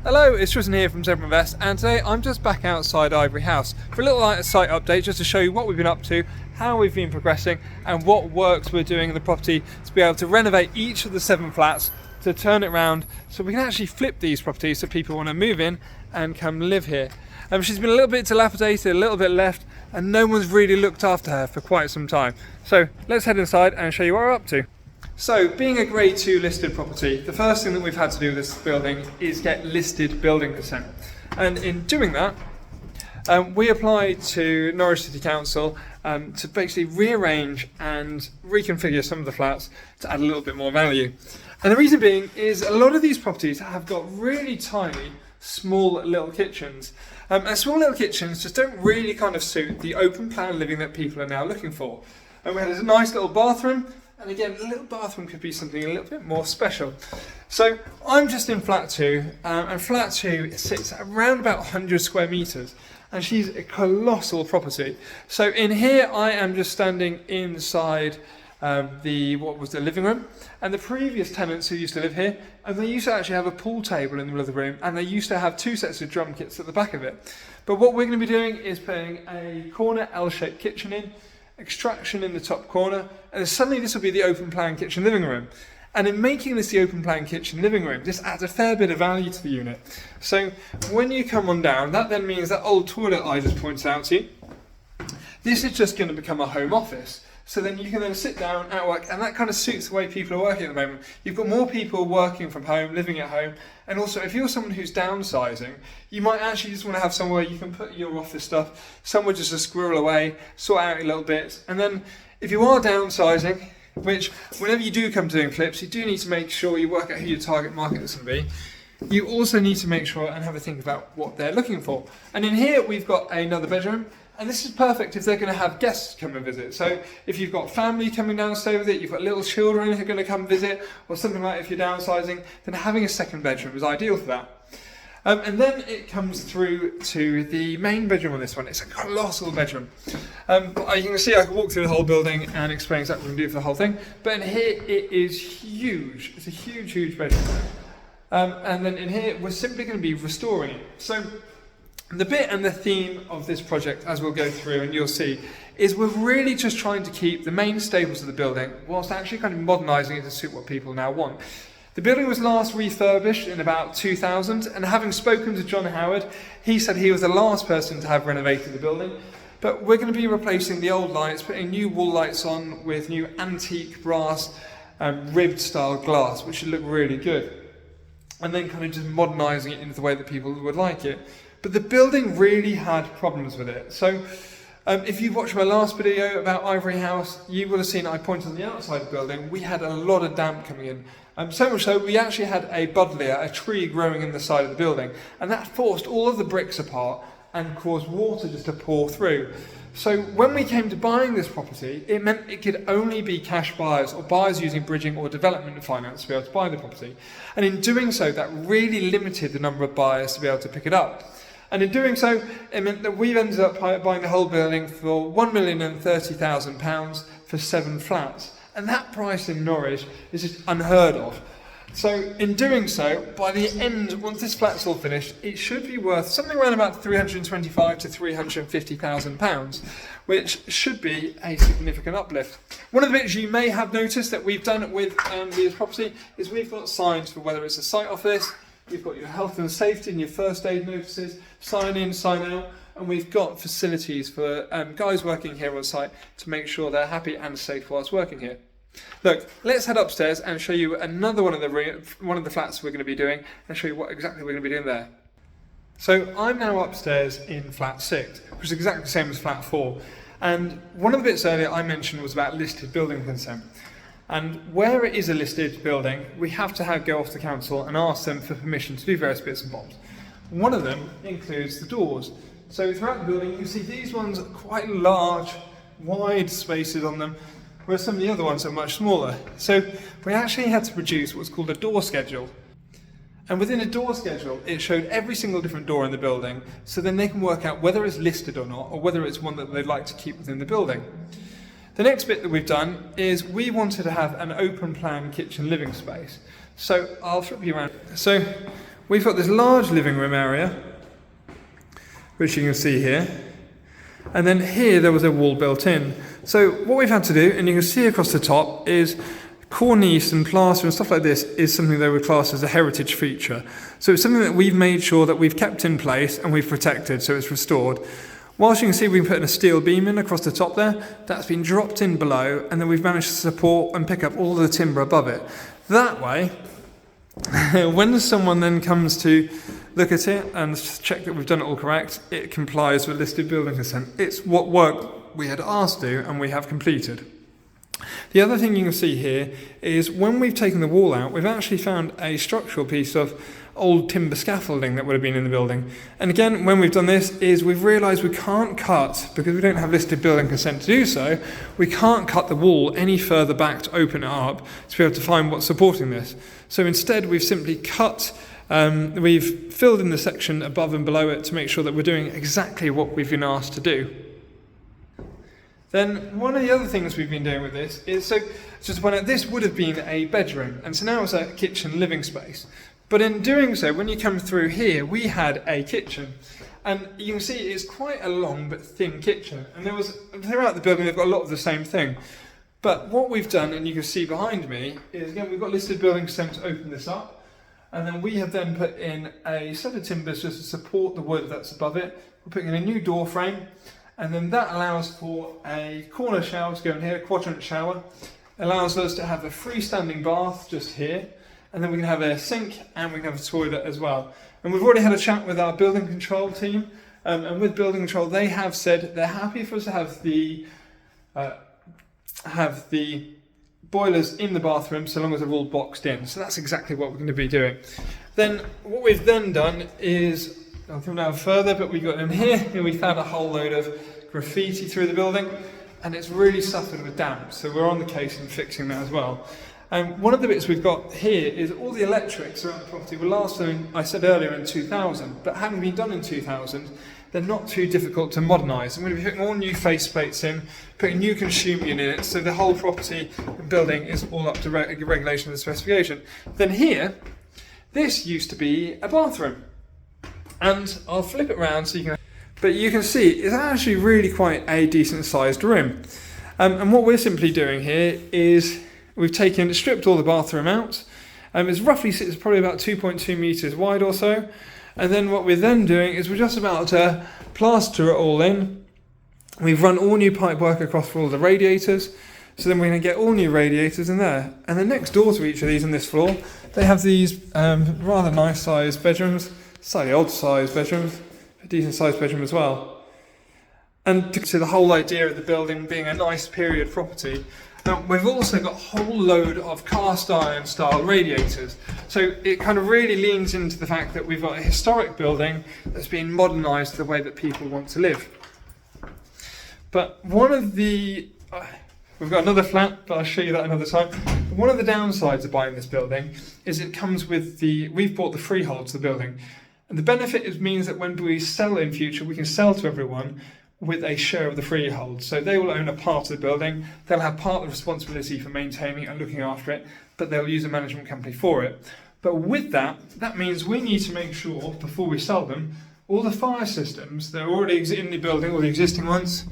Hello, it's Tristan here from Zebra Invest, and today I'm just back outside Ivory House for a little site update just to show you what we've been up to, how we've been progressing and what works we're doing in the property to be able to renovate each of the 7 flats to turn it around so we can actually flip these properties so people want to move in and come live here. She's been a little bit dilapidated, a little bit left, and no one's really looked after her for quite some time. So let's head inside and show you what we're up to. So, being a Grade 2 listed property, the first thing that we've had to do with this building is get listed building consent. And in doing that, we applied to Norwich City Council to basically rearrange and reconfigure some of the flats to add a little bit more value. And the reason being is a lot of these properties have got really tiny, small little kitchens. And small little kitchens just don't really kind of suit the open plan living that people are now looking for. And we had a nice little bathroom. And again, a little bathroom could be something a little bit more special. So I'm just in flat 2, and flat 2 sits at around about 100 square metres, and she's a colossal property. So in here, I am just standing inside what was the living room, and the previous tenants who used to live here, and they used to actually have a pool table in the middle of the room, and they used to have 2 sets of drum kits at the back of it. But what we're going to be doing is putting a corner L-shaped kitchen in, extraction in the top corner, and suddenly this will be the open plan kitchen living room. And in making this the open plan kitchen living room, this adds a fair bit of value to the unit. So when you come on down, that then means that old toilet I just pointed out to you, this is just going to become a home office. So then you can then sit down at work, and that kind of suits the way people are working at the moment. You've got more people working from home, living at home, and also if you're someone who's downsizing, you might actually just want to have somewhere you can put your office stuff, somewhere just to squirrel away, sort out a little bit. And then if you are downsizing, which whenever you do come to doing flips, you do need to make sure you work out who your target market is going to be. You also need to make sure and have a think about what they're looking for. And in here we've got another bedroom. And this is perfect if they're going to have guests come and visit. So if you've got family coming down to stay with it, you've got little children who are going to come visit, or something like that if you're downsizing, then having a second bedroom is ideal for that. And then it comes through to the main bedroom on this one. It's a colossal bedroom. But you can see I can walk through the whole building and explain exactly what we can do for the whole thing. But in here it is huge. It's a huge, huge bedroom. And then in here we're simply going to be restoring it. So the bit and the theme of this project, as we'll go through and you'll see, is we're really just trying to keep the main stables of the building whilst actually kind of modernising it to suit what people now want. The building was last refurbished in about 2000, and having spoken to John Howard, he said he was the last person to have renovated the building. But we're going to be replacing the old lights, putting new wall lights on with new antique brass ribbed style glass, which should look really good. And then kind of just modernising it into the way that people would like it. But the building really had problems with it. So if you watched my last video about Ivory House, you will have seen I pointed on the outside of the building. We had a lot of damp coming in. So much so, we actually had a buddleia, a tree growing in the side of the building. And that forced all of the bricks apart and caused water just to pour through. So when we came to buying this property, it meant it could only be cash buyers or buyers using bridging or development finance to be able to buy the property. And in doing so, that really limited the number of buyers to be able to pick it up. And in doing so, it meant that we've ended up buying the whole building for £1,030,000 for 7 flats. And that price in Norwich is just unheard of. So in doing so, by the end, once this flat's all finished, it should be worth something around about £325,000 to £350,000, which should be a significant uplift. One of the bits you may have noticed that we've done with this property is we've got signs for whether it's a site office. You've got your health and safety and your first aid notices, sign in, sign out, and we've got facilities for guys working here on site to make sure they're happy and safe whilst working here. Look, let's head upstairs and show you another one of the flats we're going to be doing and show you what exactly we're going to be doing there. So I'm now upstairs in flat 6, which is exactly the same as flat 4. And one of the bits earlier I mentioned was about listed building consent. And where it is a listed building, we have to go off to council and ask them for permission to do various bits and bobs. One of them includes the doors. So throughout the building, you can see these ones are quite large, wide spaces on them, whereas some of the other ones are much smaller. So we actually had to produce what's called a door schedule. And within a door schedule, it showed every single different door in the building, so then they can work out whether it's listed or not, or whether it's one that they'd like to keep within the building. The next bit that we've done is we wanted to have an open plan kitchen living space. So I'll flip you around. So we've got this large living room area, which you can see here. And then here there was a wall built in. So what we've had to do, and you can see across the top, is cornice and plaster and stuff like this is something that we class as a heritage feature. So it's something that we've made sure that we've kept in place and we've protected, so it's restored. Whilst you can see we've put a steel beam in across the top there, that's been dropped in below, and then we've managed to support and pick up all the timber above it. That way, when someone then comes to look at it and check that we've done it all correct, it complies with listed building consent. It's what work we had asked to and we have completed. The other thing you can see here is when we've taken the wall out, we've actually found a structural piece of old timber scaffolding that would have been in the building. And again, when we've done this, is we've realised we can't cut, because we don't have listed building consent to do so, we can't cut the wall any further back to open it up to be able to find what's supporting this. So instead, we've simply cut, we've filled in the section above and below it to make sure that we're doing exactly what we've been asked to do. Then one of the other things we've been doing with this is, so just to point out, this would have been a bedroom, and so now it's a kitchen living space. But in doing so, when you come through here, we had a kitchen. And you can see it's quite a long but thin kitchen. And there was, throughout the building, they've got a lot of the same thing. But what we've done, and you can see behind me, is again, we've got listed building consent to open this up. And then we have then put in a set of timbers just to support the wood that's above it. We're putting in a new door frame. And then that allows for a corner shower to go in here, a quadrant shower. Allows us to have a freestanding bath just here. And then we can have a sink and we can have a toilet as well. And we've already had a chat with our building control team. And with building control, they have said they're happy for us to have the boilers in the bathroom so long as they're all boxed in. So that's exactly what we're going to be doing. Then what we've then done is, I'll come down further, but we got in here and we found a whole load of graffiti through the building, and it's really suffered with damp. So we're on the case and fixing that as well. And one of the bits we've got here is all the electrics around the property were last done, I said earlier, in 2000, but having been done in 2000, they're not too difficult to modernise. I'm going to be putting all new faceplates in, putting new consumer units, so the whole property and building is all up to regulation and specification. Then here, this used to be a bathroom. And I'll flip it around so you can... But you can see it's actually really quite a decent sized room. And what we're simply doing here is we've stripped all the bathroom out. It's probably about 2.2 metres wide or so. And then what we're then doing is we're just about to plaster it all in. We've run all new pipe work across for all the radiators. So then we're going to get all new radiators in there. And then next door to each of these on this floor, they have these rather nice sized bedrooms. Slightly odd sized bedrooms, a decent sized bedroom as well. And to see the whole idea of the building being a nice period property, we've also got a whole load of cast iron style radiators. So it kind of really leans into the fact that we've got a historic building that's being modernised the way that people want to live. But one of the... we've got another flat, but I'll show you that another time. One of the downsides of buying this building is it comes with we've bought the freehold to the building. And the benefit means that when we sell in future, we can sell to everyone with a share of the freehold. So they will own a part of the building, they'll have part of the responsibility for maintaining and looking after it, but they'll use a management company for it. But with that, that means we need to make sure, before we sell them, all the fire systems that are already in the building, all the existing ones,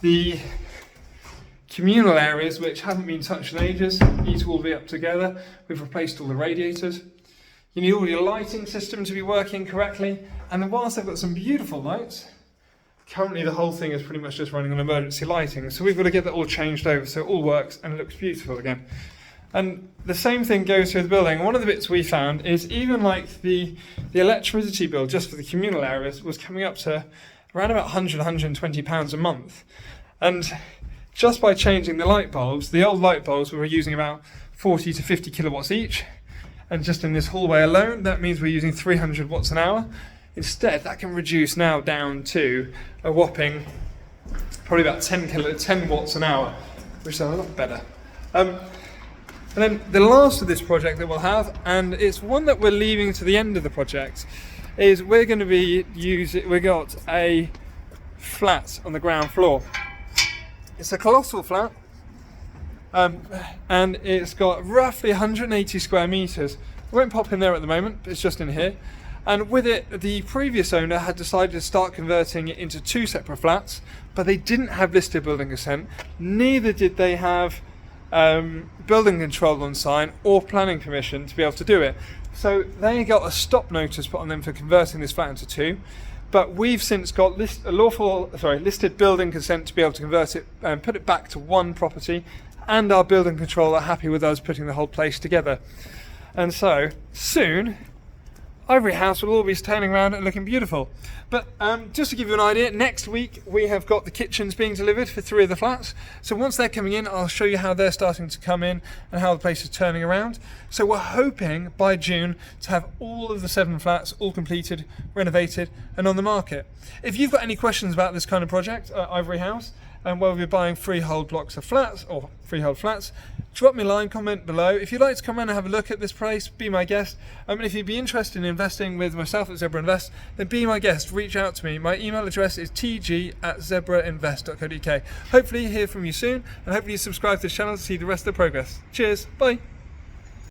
the communal areas which haven't been touched in ages, need to all be up together. We've replaced all the radiators. You need all your lighting system to be working correctly. And then whilst they've got some beautiful lights, currently the whole thing is pretty much just running on emergency lighting. So we've got to get that all changed over so it all works and it looks beautiful again. And the same thing goes through the building. One of the bits we found is even like the electricity bill just for the communal areas was coming up to around about £100, £120 a month. And just by changing the light bulbs, the old light bulbs we were using about 40 to 50 kilowatts each. And just in this hallway alone, that means we're using 300 watts an hour. Instead, that can reduce now down to a whopping, probably about 10 watts an hour, which is a lot better. And then the last of this project that we'll have, and it's one that we're leaving to the end of the project, is we're going to be we've got a flat on the ground floor. It's a colossal flat. And it's got roughly 180 square metres, I won't pop in there at the moment, but it's just in here. And with it, the previous owner had decided to start converting it into 2 separate flats, but they didn't have listed building consent, neither did they have building control on sign or planning permission to be able to do it. So they got a stop notice put on them for converting this flat into 2, but we've since got listed building consent to be able to convert it and put it back to 1 property, and our building control are happy with us putting the whole place together. And so soon Ivory House will all be turning around and looking beautiful. But just to give you an idea, next week we have got the kitchens being delivered for 3 of the flats. So once they're coming in, I'll show you how they're starting to come in and how the place is turning around. So we're hoping by June to have all of the 7 flats all completed, renovated and on the market. If you've got any questions about this kind of project at Ivory House, and whether we're buying freehold blocks of flats or freehold flats, drop me a line, comment below. If you'd like to come around and have a look at this place, be my guest. And if you'd be interested in investing with myself at Zebra Invest, then be my guest, reach out to me. My email address is tg@zebrainvest.co.uk. Hopefully hear from you soon, and hopefully you subscribe to this channel to see the rest of the progress. Cheers, bye.